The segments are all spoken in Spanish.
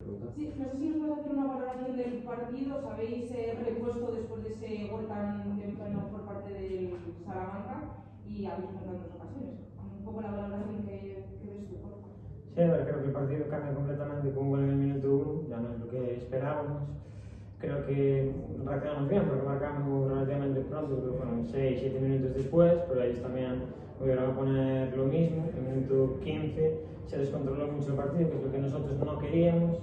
Sí, no sé si nos puedes hacer una valoración del partido. ¿Os habéis repuesto después de ese gol tan temprano por parte del Salamanca y habéis notado en dos ocasiones? Un poco la valoración que ves tú, por favor. Sí, a ver, creo que el partido cambia completamente con un gol en el minuto 1, ya no es lo que esperábamos. Creo que reaccionamos bien porque marcamos relativamente pronto, creo que fueron 6-7 minutos después, pero ellos también volvieron a poner lo mismo. En el minuto 15 se descontroló mucho el partido, que es lo que nosotros no queríamos.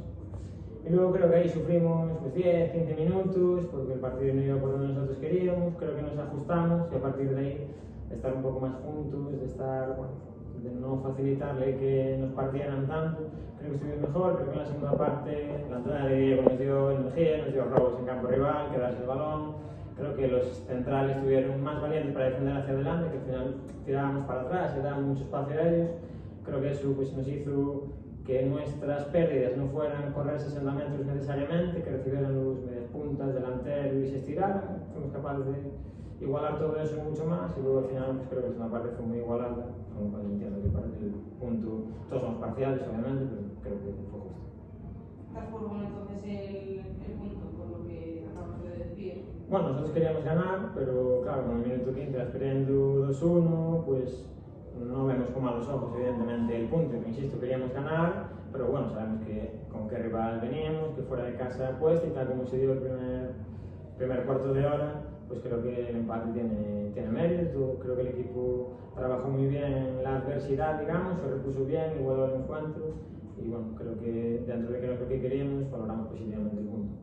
Y luego creo que ahí sufrimos pues, 10-15 minutos porque el partido no iba por donde nosotros queríamos. Creo que nos ajustamos y a partir de ahí de estar un poco más juntos, de estar, bueno, de no facilitarle que nos partieran tanto, creo que estuvimos mejor. Creo que en la segunda parte la entrada de Diego nos dio energía, nos dio robos en campo rival, quedarse el balón. Creo que los centrales estuvieron más valientes para defender hacia adelante, que al final tirábamos para atrás y dábamos mucho espacio a ellos. Creo que eso pues, nos hizo que nuestras pérdidas no fueran correr 60 metros necesariamente, que recibieran los medias puntas, delantero y se estiraran. Fuimos capaces de igualar todo eso mucho más y luego al final pues, creo que la segunda parte fue muy igualada, con lo cual entiendo que el punto, todos somos parciales obviamente, pero creo que fue justo. ¿Estás por bueno entonces el punto, por lo que acabas de decir? Bueno, nosotros queríamos ganar, pero claro, con el minuto 15 perdiendo 2-1, pues no vemos con malos ojos evidentemente el punto, que insisto, queríamos ganar, pero bueno, sabemos que con qué rival veníamos, que fuera de casa puesta y tal como se dio el primer cuarto de hora, pues creo que el empate tiene mérito. Creo que el equipo trabajó muy bien en la adversidad, digamos, se repuso bien, igualó el encuentro y bueno, creo que dentro de que no es lo que queríamos, valoramos positivamente el punto.